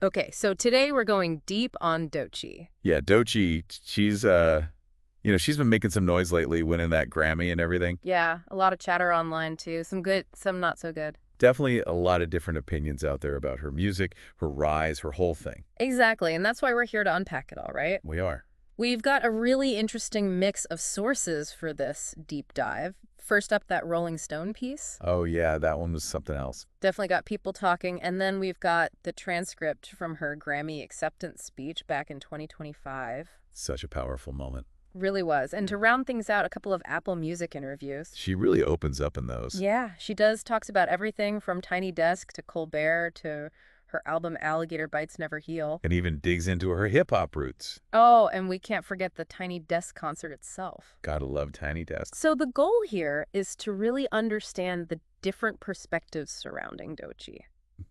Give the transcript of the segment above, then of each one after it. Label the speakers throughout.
Speaker 1: Okay, so today we're going deep on Doechii.
Speaker 2: Yeah, Doechii, she's been making some noise lately, winning that Grammy and everything.
Speaker 1: Yeah, a lot of chatter online too. Some good, some not so good.
Speaker 2: Definitely a lot of different opinions out there about her music, her rise, her whole thing.
Speaker 1: Exactly, and that's why we're here to unpack it all, right?
Speaker 2: We are.
Speaker 1: We've got a really interesting mix of sources for this deep dive. First up, that Rolling Stone piece.
Speaker 2: Oh, yeah, that one was something else.
Speaker 1: Definitely got people talking. And then we've got the transcript from her Grammy acceptance speech back in 2025.
Speaker 2: Such a powerful moment.
Speaker 1: Really was. And to round things out, a couple of Apple Music interviews.
Speaker 2: She really opens up in those.
Speaker 1: Yeah, she does. Talks about everything from Tiny Desk to Colbert to her album Alligator Bites Never Heal.
Speaker 2: And even digs into her hip-hop roots.
Speaker 1: Oh, and we can't forget the Tiny Desk concert itself.
Speaker 2: Gotta love Tiny Desk.
Speaker 1: So the goal here is to really understand the different perspectives surrounding Doechii.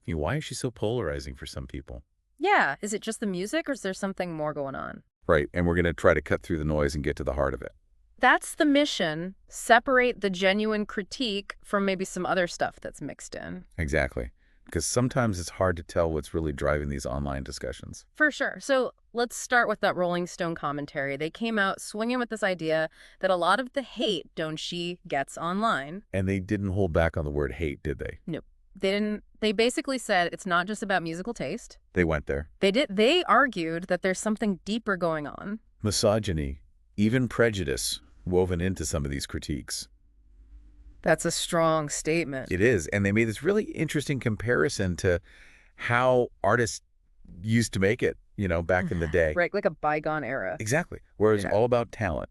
Speaker 2: Why is she so polarizing for some people?
Speaker 1: Yeah, is it just the music or is there something more going on?
Speaker 2: Right, and we're going to try to cut through the noise and get to the heart of it.
Speaker 1: That's the mission. Separate the genuine critique from maybe some other stuff that's mixed in.
Speaker 2: Exactly. Because sometimes it's hard to tell what's really driving these online discussions.
Speaker 1: For sure. So let's start with that Rolling Stone commentary. They came out swinging with this idea that a lot of the hate Doechii gets online.
Speaker 2: And they didn't hold back on the word hate, did they?
Speaker 1: Nope. They didn't. They basically said it's not just about musical taste.
Speaker 2: They went there.
Speaker 1: They did. They argued that there's something deeper going on.
Speaker 2: Misogyny, even prejudice, woven into some of these critiques.
Speaker 1: That's a strong statement.
Speaker 2: It is. And they made this really interesting comparison to how artists used to make it, back in the day.
Speaker 1: Right, like a bygone era.
Speaker 2: Exactly. Where it's
Speaker 1: Yeah.
Speaker 2: all about talent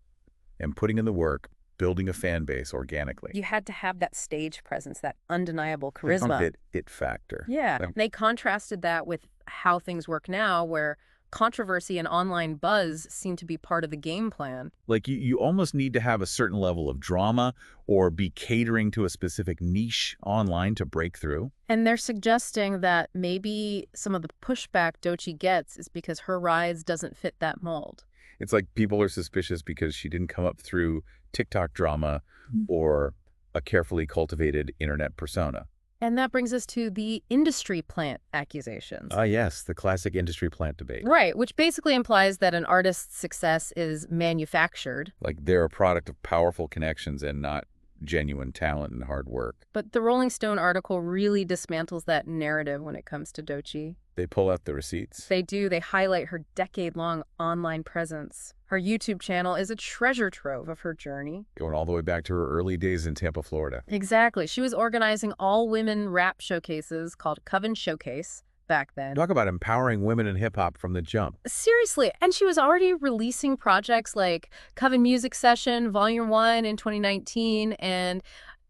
Speaker 2: and putting in the work, building a fan base organically.
Speaker 1: You had to have that stage presence, that undeniable
Speaker 2: The
Speaker 1: charisma.
Speaker 2: it factor.
Speaker 1: Yeah.
Speaker 2: Um,
Speaker 1: They contrasted that with how things work now, where controversy and online buzz seem to be part of the game plan.
Speaker 2: Like you almost need to have a certain level of drama or be catering to a specific niche online to break through.
Speaker 1: And they're suggesting that maybe some of the pushback Doechii gets is because her rise doesn't fit that mold.
Speaker 2: It's like people are suspicious because she didn't come up through TikTok drama or a carefully cultivated internet persona.
Speaker 1: And that brings us to the industry plant accusations.
Speaker 2: Ah, yes, the classic industry plant debate.
Speaker 1: Right, which basically implies that an artist's success is manufactured.
Speaker 2: Like they're a product of powerful connections and not genuine talent and hard work.
Speaker 1: But the Rolling Stone article really dismantles that narrative when it comes to Doechii.
Speaker 2: They pull out the receipts.
Speaker 1: They do. They highlight her decade-long online presence. Her YouTube channel is a treasure trove of her journey.
Speaker 2: Going all the way back to her early days in Tampa, Florida.
Speaker 1: Exactly. She was organizing all-women rap showcases called Coven Showcase back then.
Speaker 2: Talk about empowering women in hip-hop from the jump.
Speaker 1: Seriously. And she was already releasing projects like Coven Music Session Volume 1 in 2019, and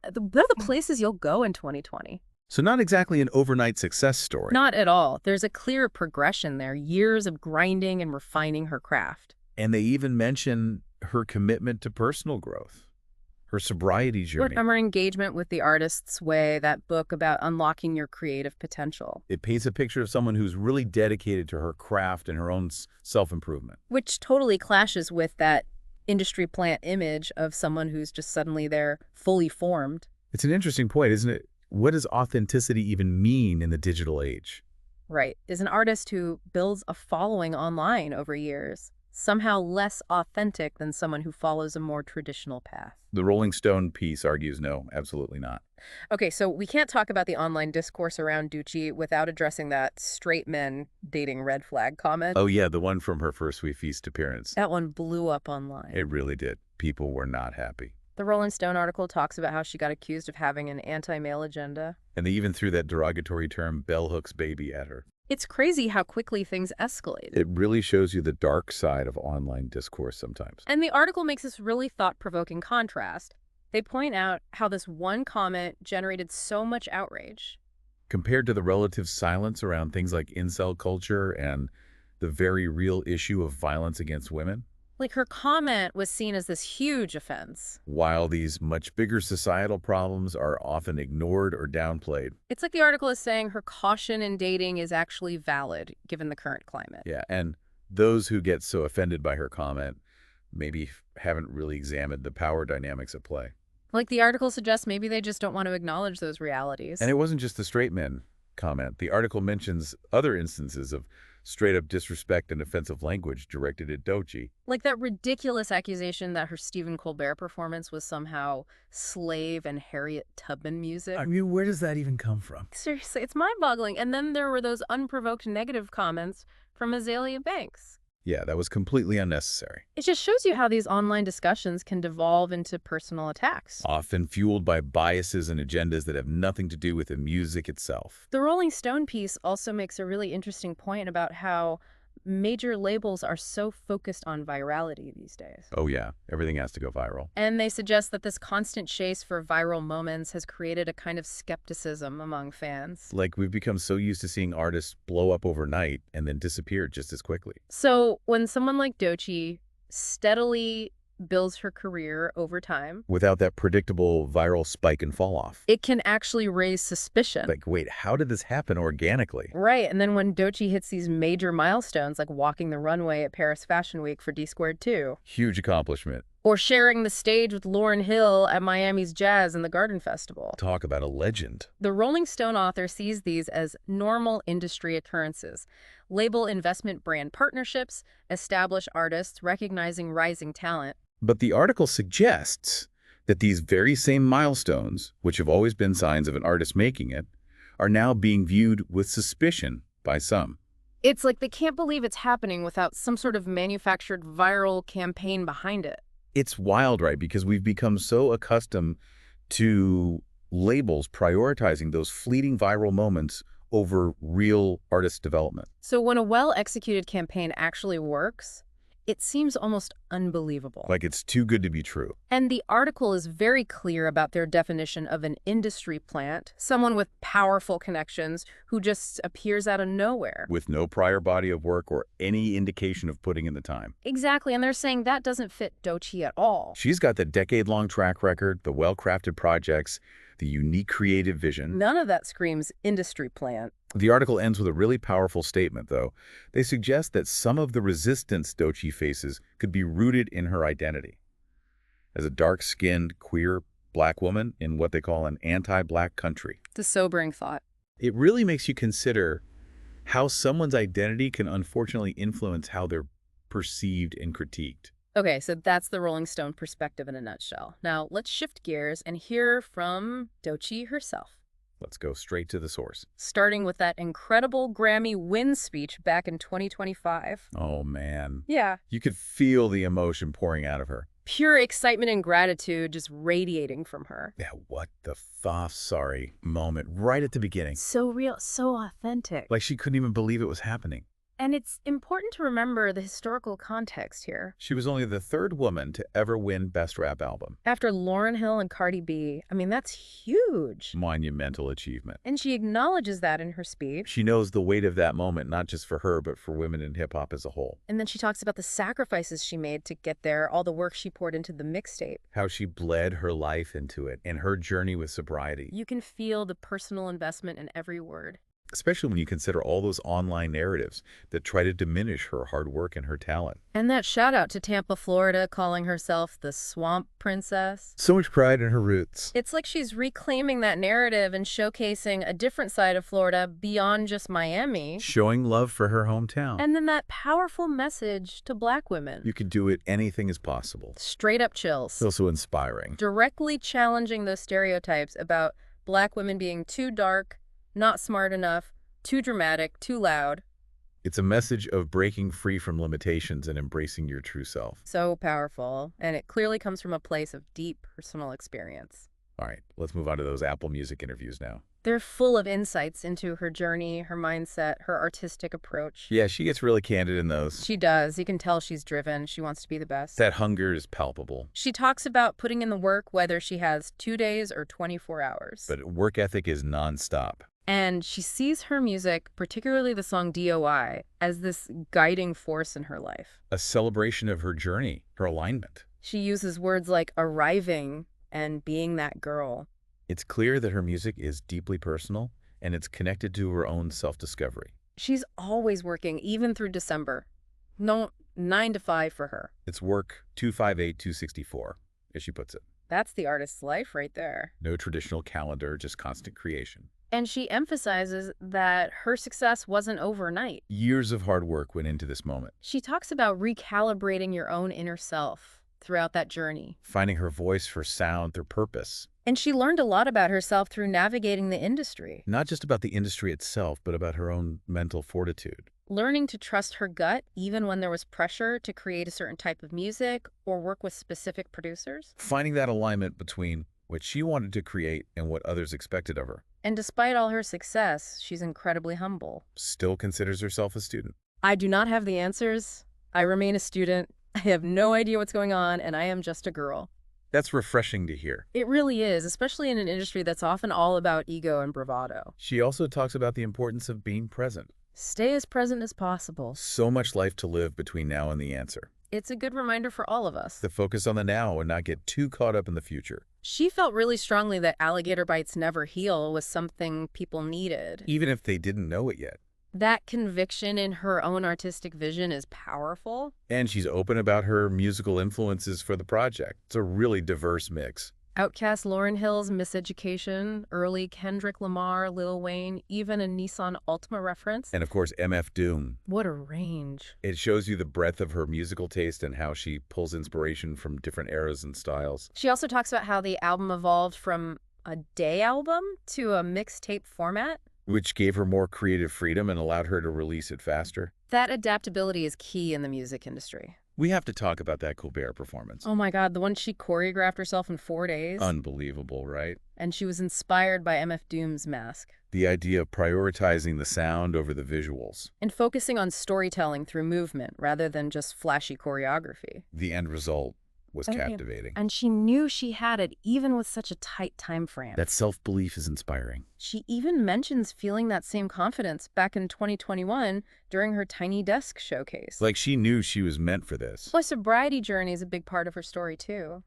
Speaker 1: they're the places you'll go in 2020.
Speaker 2: So not exactly an overnight success story.
Speaker 1: Not at all. There's a clear progression there, years of grinding and refining her craft.
Speaker 2: And they even mention her commitment to personal growth, her sobriety journey.
Speaker 1: Her engagement with the artist's way, that book about unlocking your creative potential.
Speaker 2: It paints a picture of someone who's really dedicated to her craft and her own self-improvement.
Speaker 1: Which totally clashes with that industry plant image of someone who's just suddenly there, fully formed.
Speaker 2: It's an interesting point, isn't it? What does authenticity even mean in the digital age?
Speaker 1: Right. Is an artist who builds a following online over years somehow less authentic than someone who follows a more traditional path?
Speaker 2: The Rolling Stone piece argues no, absolutely not.
Speaker 1: Okay, so we can't talk about the online discourse around Doechii without addressing that straight men dating red flag comment.
Speaker 2: Oh yeah, the one from her first We Feast appearance.
Speaker 1: That one blew up online.
Speaker 2: It really did. People were not happy.
Speaker 1: The Rolling Stone article talks about how she got accused of having an anti-male agenda.
Speaker 2: And they even threw that derogatory term bell hooks baby at her.
Speaker 1: It's crazy how quickly things escalated.
Speaker 2: It really shows you the dark side of online discourse sometimes.
Speaker 1: And the article makes this really thought-provoking contrast. They point out how this one comment generated so much outrage.
Speaker 2: Compared to the relative silence around things like incel culture and the very real issue of violence against women.
Speaker 1: Like, her comment was seen as this huge offense.
Speaker 2: While these much bigger societal problems are often ignored or downplayed.
Speaker 1: It's like the article is saying her caution in dating is actually valid, given the current climate.
Speaker 2: Yeah, and those who get so offended by her comment maybe haven't really examined the power dynamics at play.
Speaker 1: Like the article suggests, maybe they just don't want to acknowledge those realities.
Speaker 2: And it wasn't just the straight men. comment. The article mentions other instances of straight-up disrespect and offensive language directed at Doechii.
Speaker 1: Like that ridiculous accusation that her Stephen Colbert performance was somehow slave and Harriet Tubman music.
Speaker 2: I mean, where does that even come from?
Speaker 1: Seriously, it's mind-boggling. And then there were those unprovoked negative comments from Azalea Banks.
Speaker 2: Yeah, that was completely unnecessary.
Speaker 1: It just shows you how these online discussions can devolve into personal attacks.
Speaker 2: Often fueled by biases and agendas that have nothing to do with the music itself.
Speaker 1: The Rolling Stone piece also makes a really interesting point about how major labels are so focused on virality these days.
Speaker 2: Oh yeah, everything has to go viral.
Speaker 1: And they suggest that this constant chase for viral moments has created a kind of skepticism among fans.
Speaker 2: Like, we've become so used to seeing artists blow up overnight and then disappear just as quickly.
Speaker 1: So when someone like Doechii steadily builds her career over time,
Speaker 2: Without that predictable viral spike and fall off.
Speaker 1: it can actually raise suspicion.
Speaker 2: Like, wait, how did this happen organically?
Speaker 1: Right, and then when Doechii hits these major milestones, like walking the runway at Paris Fashion Week for D2,
Speaker 2: Huge accomplishment.
Speaker 1: or sharing the stage with Lauryn Hill at Miami's Jazz and the Garden Festival.
Speaker 2: Talk about a legend.
Speaker 1: The Rolling Stone author sees these as normal industry occurrences. Label investment brand partnerships, establish artists recognizing rising talent.
Speaker 2: But the article suggests that these very same milestones, which have always been signs of an artist making it, are now being viewed with suspicion by some.
Speaker 1: It's like they can't believe it's happening without some sort of manufactured viral campaign behind it.
Speaker 2: It's wild, right? Because we've become so accustomed to labels prioritizing those fleeting viral moments over real artist development.
Speaker 1: So when a well-executed campaign actually works, it seems almost unbelievable.
Speaker 2: Like it's too good to be true.
Speaker 1: And the article is very clear about their definition of an industry plant, someone with powerful connections who just appears out of nowhere.
Speaker 2: With no prior body of work or any indication of putting in the time.
Speaker 1: Exactly, and they're saying that doesn't fit Doechii at all.
Speaker 2: She's got the decade-long track record, the well-crafted projects, the unique creative vision.
Speaker 1: None of that screams industry plant.
Speaker 2: The article ends with a really powerful statement, though. They suggest that some of the resistance Doechii faces could be rooted in her identity. As a dark-skinned, queer, black woman in what they call an anti-black country.
Speaker 1: It's a sobering thought.
Speaker 2: It really makes you consider how someone's identity can unfortunately influence how they're perceived and critiqued.
Speaker 1: Okay, so that's the Rolling Stone perspective in a nutshell. Now, let's shift gears and hear from Doechii herself.
Speaker 2: Let's go straight to the source.
Speaker 1: Starting with that incredible Grammy win speech back in 2025.
Speaker 2: Oh, man.
Speaker 1: Yeah.
Speaker 2: You could feel the emotion pouring out of her.
Speaker 1: Pure excitement and gratitude just radiating from her.
Speaker 2: Yeah, what the sorry moment right at the beginning.
Speaker 1: So real, so authentic.
Speaker 2: Like she couldn't even believe it was happening.
Speaker 1: And it's important to remember the historical context here.
Speaker 2: She was only the third woman to ever win Best Rap Album.
Speaker 1: After Lauryn Hill and Cardi B, I mean, that's huge.
Speaker 2: Monumental achievement.
Speaker 1: And she acknowledges that in her speech.
Speaker 2: She knows the weight of that moment, not just for her, but for women in hip-hop as a whole.
Speaker 1: And then she talks about the sacrifices she made to get there, all the work she poured into the mixtape.
Speaker 2: How she bled her life into it, and her journey with sobriety.
Speaker 1: You can feel the personal investment in every word.
Speaker 2: Especially when you consider all those online narratives that try to diminish her hard work and her talent.
Speaker 1: And that shout out to Tampa, Florida, calling herself the Swamp Princess.
Speaker 2: So much pride in her roots.
Speaker 1: It's like she's reclaiming that narrative and showcasing a different side of Florida beyond just Miami.
Speaker 2: Showing love for her hometown.
Speaker 1: And then that powerful message to Black women.
Speaker 2: You can do it, anything is possible.
Speaker 1: Straight up chills.
Speaker 2: It's also inspiring.
Speaker 1: Directly challenging those stereotypes about Black women being too dark, not smart enough, too dramatic, too loud.
Speaker 2: It's a message of breaking free from limitations and embracing your true self.
Speaker 1: So powerful, and it clearly comes from a place of deep personal experience.
Speaker 2: All right, let's move on to those Apple Music interviews now.
Speaker 1: They're full of insights into her journey, her mindset, her artistic approach.
Speaker 2: Yeah, she gets really candid in those.
Speaker 1: She does. You can tell she's driven. She wants to be the best.
Speaker 2: That hunger is palpable.
Speaker 1: She talks about putting in the work whether she has 2 days or 24 hours.
Speaker 2: But work ethic is nonstop.
Speaker 1: And she sees her music, particularly the song DOI, as this guiding force in her life.
Speaker 2: A celebration of her journey, her alignment.
Speaker 1: She uses words like arriving and being that girl.
Speaker 2: It's clear that her music is deeply personal, and it's connected to her own self-discovery.
Speaker 1: She's always working, even through December. No 9 to 5 for her.
Speaker 2: It's work 258-264, as she puts it.
Speaker 1: That's the artist's life right there.
Speaker 2: No traditional calendar, just constant creation.
Speaker 1: And she emphasizes that her success wasn't overnight.
Speaker 2: Years of hard work went into this moment.
Speaker 1: She talks about recalibrating your own inner self throughout that journey.
Speaker 2: Finding her voice for sound through purpose.
Speaker 1: And she learned a lot about herself through navigating the industry.
Speaker 2: Not just about the industry itself, but about her own mental fortitude.
Speaker 1: Learning to trust her gut even when there was pressure to create a certain type of music or work with specific producers.
Speaker 2: Finding that alignment between what she wanted to create and what others expected of her.
Speaker 1: And despite all her success, she's incredibly humble.
Speaker 2: Still considers herself a student.
Speaker 1: I do not have the answers. I remain a student. I have no idea what's going on, and I am just a girl.
Speaker 2: That's refreshing to hear.
Speaker 1: It really is, especially in an industry that's often all about ego and bravado.
Speaker 2: She also talks about the importance of being present.
Speaker 1: Stay as present as possible.
Speaker 2: So much life to live between now and the answer.
Speaker 1: It's a good reminder for all of us.
Speaker 2: To focus on the now and not get too caught up in the future.
Speaker 1: She felt really strongly that Alligator Bites Never Heal was something people needed.
Speaker 2: Even if they didn't know it yet.
Speaker 1: That conviction in her own artistic vision is powerful.
Speaker 2: And she's open about her musical influences for the project. It's a really diverse mix.
Speaker 1: Outkast Lauryn Hill's Miseducation, early Kendrick Lamar, Lil Wayne, even a Nissan Altima reference.
Speaker 2: And of course, MF Doom.
Speaker 1: What a range.
Speaker 2: It shows you the breadth of her musical taste and how she pulls inspiration from different eras and styles.
Speaker 1: She also talks about how the album evolved from a day album to a mixtape format.
Speaker 2: Which gave her more creative freedom and allowed her to release it faster.
Speaker 1: That adaptability is key in the music industry.
Speaker 2: We have to talk about that Colbert performance.
Speaker 1: Oh my God, the one she choreographed herself in 4 days.
Speaker 2: Unbelievable, right?
Speaker 1: And she was inspired by MF Doom's mask.
Speaker 2: The idea of prioritizing the sound over the visuals.
Speaker 1: And focusing on storytelling through movement rather than just flashy choreography.
Speaker 2: The end result was captivating.
Speaker 1: And she knew she had it even with such a tight time frame.
Speaker 2: That self-belief is inspiring.
Speaker 1: She even mentions feeling that same confidence back in 2021 during her Tiny Desk showcase.
Speaker 2: Like she knew she was meant for this.
Speaker 1: Her sobriety journey is a big part of her story too.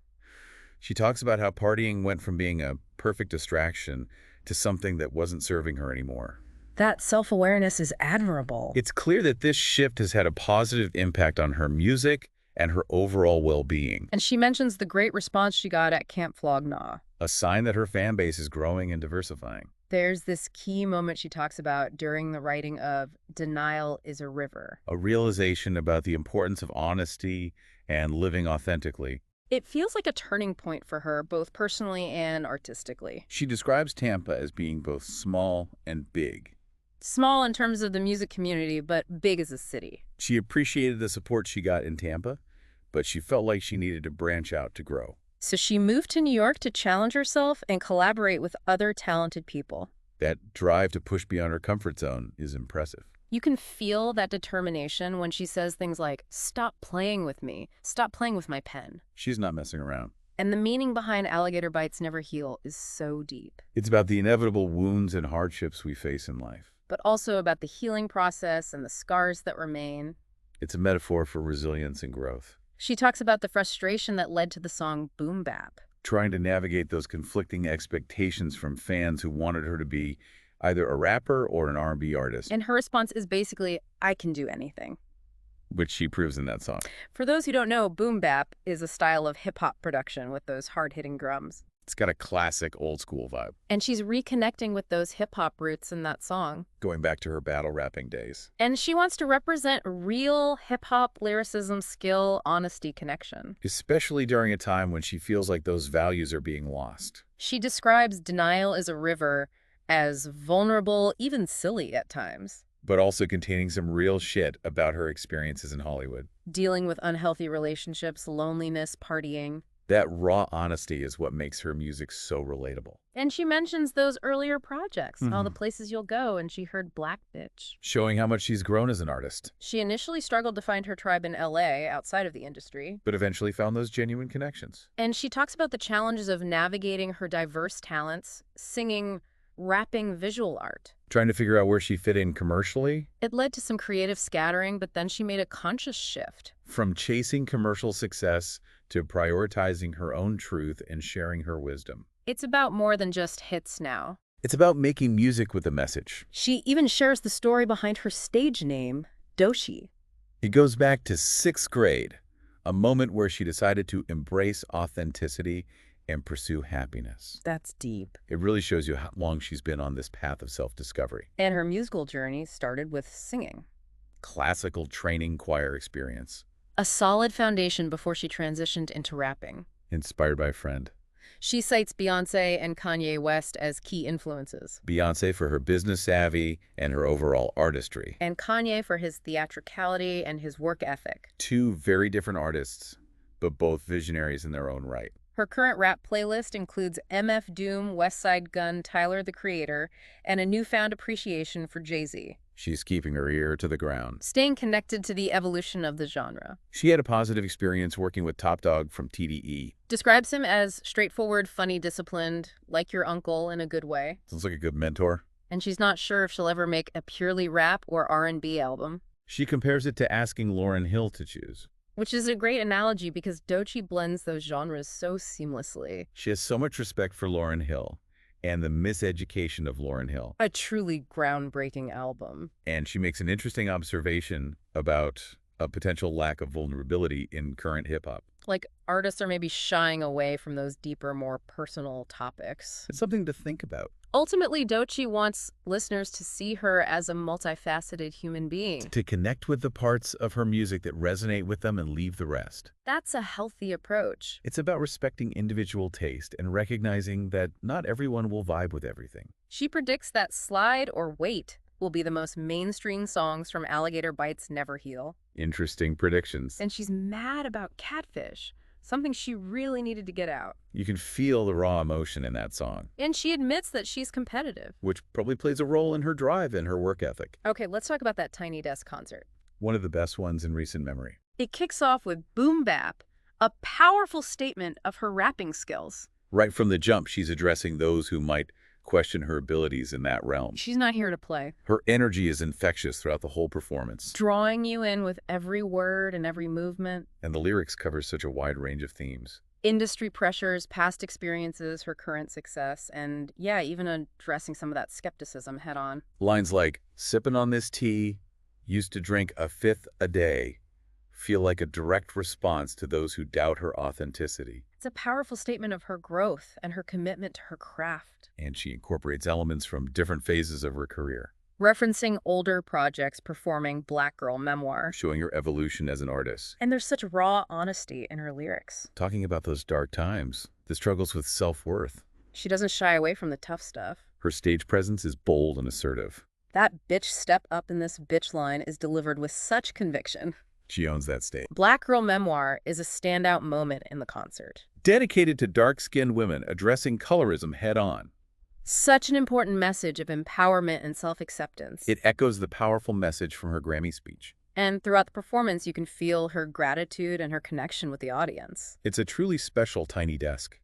Speaker 2: She talks about how partying went from being a perfect distraction to something that wasn't serving her anymore.
Speaker 1: That self-awareness is admirable.
Speaker 2: It's clear that this shift has had a positive impact on her music and her overall well-being.
Speaker 1: And she mentions the great response she got at Camp Flog Gnaw.
Speaker 2: A sign that her fan base is growing and diversifying.
Speaker 1: There's this key moment she talks about during the writing of Denial is a River.
Speaker 2: A realization about the importance of honesty and living authentically.
Speaker 1: It feels like a turning point for her, both personally and artistically.
Speaker 2: She describes Tampa as being both small and big.
Speaker 1: Small in terms of the music community, but big as a city.
Speaker 2: She appreciated the support she got in Tampa, but she felt like she needed to branch out to grow.
Speaker 1: So she moved to New York to challenge herself and collaborate with other talented people.
Speaker 2: That drive to push beyond her comfort zone is impressive.
Speaker 1: You can feel that determination when she says things like, "Stop playing with me. Stop playing with my pen."
Speaker 2: She's not messing around.
Speaker 1: And the meaning behind Alligator Bites Never Heal is so deep.
Speaker 2: It's about the inevitable wounds and hardships we face in life.
Speaker 1: But also about the healing process and the scars that remain.
Speaker 2: It's a metaphor for resilience and growth.
Speaker 1: She talks about the frustration that led to the song Boom Bap.
Speaker 2: Trying to navigate those conflicting expectations from fans who wanted her to be either a rapper or an R&B artist.
Speaker 1: And her response is basically, "I can do anything."
Speaker 2: Which she proves in that song.
Speaker 1: For those who don't know, Boom Bap is a style of hip-hop production with those hard-hitting drums.
Speaker 2: It's got a classic old-school vibe.
Speaker 1: And she's reconnecting with those hip-hop roots in that song.
Speaker 2: Going back to her battle rapping days.
Speaker 1: And she wants to represent real hip-hop lyricism, skill, honesty, connection.
Speaker 2: Especially during a time when she feels like those values are being lost.
Speaker 1: She describes Denial is a River as vulnerable, even silly at times.
Speaker 2: But also containing some real shit about her experiences in Hollywood.
Speaker 1: Dealing with unhealthy relationships, loneliness, partying.
Speaker 2: That raw honesty is what makes her music so relatable.
Speaker 1: And she mentions those earlier projects, all the places you'll go, and she heard Black Bitch.
Speaker 2: Showing how much she's grown as an artist.
Speaker 1: She initially struggled to find her tribe in LA, outside of the industry.
Speaker 2: But eventually found those genuine connections.
Speaker 1: And she talks about the challenges of navigating her diverse talents, singing, rapping, visual art.
Speaker 2: Trying to figure out where she fit in commercially.
Speaker 1: It led to some creative scattering, but then she made a conscious shift.
Speaker 2: From chasing commercial success to prioritizing her own truth and sharing her wisdom.
Speaker 1: It's about more than just hits now.
Speaker 2: It's about making music with a message.
Speaker 1: She even shares the story behind her stage name, Doechii.
Speaker 2: It goes back to 6th grade, a moment where she decided to embrace authenticity and pursue happiness.
Speaker 1: That's deep.
Speaker 2: It really shows you how long she's been on this path of self-discovery.
Speaker 1: And her musical journey started with singing.
Speaker 2: Classical training choir experience.
Speaker 1: A solid foundation before she transitioned into rapping.
Speaker 2: Inspired by a friend.
Speaker 1: She cites Beyoncé and Kanye West as key influences.
Speaker 2: Beyoncé for her business savvy and her overall artistry.
Speaker 1: And Kanye for his theatricality and his work ethic.
Speaker 2: Two very different artists, but both visionaries in their own right.
Speaker 1: Her current rap playlist includes MF Doom, Westside Gunn, Tyler, the Creator, and a newfound appreciation for Jay-Z.
Speaker 2: She's keeping her ear to the ground.
Speaker 1: Staying connected to the evolution of the genre.
Speaker 2: She had a positive experience working with Top Dog from TDE.
Speaker 1: Describes him as straightforward, funny, disciplined, like your uncle in a good way.
Speaker 2: Sounds like a good mentor.
Speaker 1: And she's not sure if she'll ever make a purely rap or R&B album.
Speaker 2: She compares it to asking Lauryn Hill to choose.
Speaker 1: Which is a great analogy because Doechii blends those genres so seamlessly.
Speaker 2: She has so much respect for Lauryn Hill and the miseducation of Lauryn Hill.
Speaker 1: A truly groundbreaking album.
Speaker 2: And she makes an interesting observation about a potential lack of vulnerability in current hip-hop.
Speaker 1: Like artists are maybe shying away from those deeper, more personal topics.
Speaker 2: It's something to think about.
Speaker 1: Ultimately, Doechii wants listeners to see her as a multifaceted human being.
Speaker 2: To connect with the parts of her music that resonate with them and leave the rest.
Speaker 1: That's a healthy approach.
Speaker 2: It's about respecting individual taste and recognizing that not everyone will vibe with everything.
Speaker 1: She predicts that Slide or Wait will be the most mainstream songs from Alligator Bites Never Heal.
Speaker 2: Interesting predictions.
Speaker 1: And she's mad about Catfish, something she really needed to get out.
Speaker 2: You can feel the raw emotion in that song.
Speaker 1: And she admits that she's competitive.
Speaker 2: Which probably plays a role in her drive and her work ethic.
Speaker 1: Okay, let's talk about that Tiny Desk concert.
Speaker 2: One of the best ones in recent memory.
Speaker 1: It kicks off with Boom Bap, a powerful statement of her rapping skills.
Speaker 2: Right from the jump, she's addressing those who might question her abilities in that realm.
Speaker 1: She's not here to play.
Speaker 2: Her energy is infectious throughout the whole performance.
Speaker 1: Drawing you in with every word and every movement.
Speaker 2: And the lyrics cover such a wide range of themes.
Speaker 1: Industry pressures, past experiences, her current success, and yeah, even addressing some of that skepticism head on.
Speaker 2: Lines like, sipping on this tea, used to drink a fifth a day, feel like a direct response to those who doubt her authenticity.
Speaker 1: It's a powerful statement of her growth and her commitment to her craft.
Speaker 2: And she incorporates elements from different phases of her career.
Speaker 1: Referencing older projects performing Black Girl Memoir.
Speaker 2: Showing her evolution as an artist.
Speaker 1: And there's such raw honesty in her lyrics.
Speaker 2: Talking about those dark times, the struggles with self-worth.
Speaker 1: She doesn't shy away from the tough stuff.
Speaker 2: Her stage presence is bold and assertive.
Speaker 1: That bitch step up in this bitch line is delivered with such conviction.
Speaker 2: She owns that stage.
Speaker 1: Black Girl Memoir is a standout moment in the concert.
Speaker 2: Dedicated to dark-skinned women addressing colorism head-on.
Speaker 1: Such an important message of empowerment and self-acceptance.
Speaker 2: It echoes the powerful message from her Grammy speech.
Speaker 1: And throughout the performance, you can feel her gratitude and her connection with the audience.
Speaker 2: It's a truly special Tiny Desk.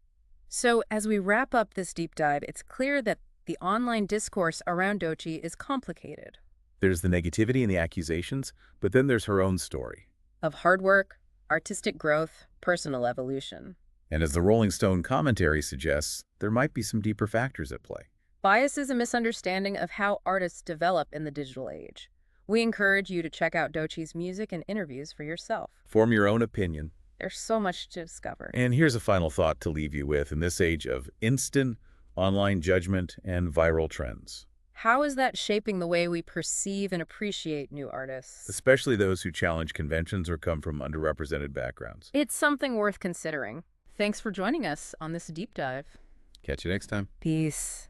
Speaker 1: So as we wrap up this deep dive, it's clear that the online discourse around Doechii is complicated.
Speaker 2: There's the negativity and the accusations, but then there's her own story.
Speaker 1: Of hard work, artistic growth, personal evolution.
Speaker 2: And as the Rolling Stone commentary suggests, there might be some deeper factors at play.
Speaker 1: Bias is a misunderstanding of how artists develop in the digital age. We encourage you to check out Doechii's music and interviews for yourself.
Speaker 2: Form your own opinion.
Speaker 1: There's so much to discover.
Speaker 2: And here's a final thought to leave you with in this age of instant online judgment and viral trends.
Speaker 1: How is that shaping the way we perceive and appreciate new artists?
Speaker 2: Especially those who challenge conventions or come from underrepresented backgrounds.
Speaker 1: It's something worth considering. Thanks for joining us on this deep dive.
Speaker 2: Catch you next time.
Speaker 1: Peace.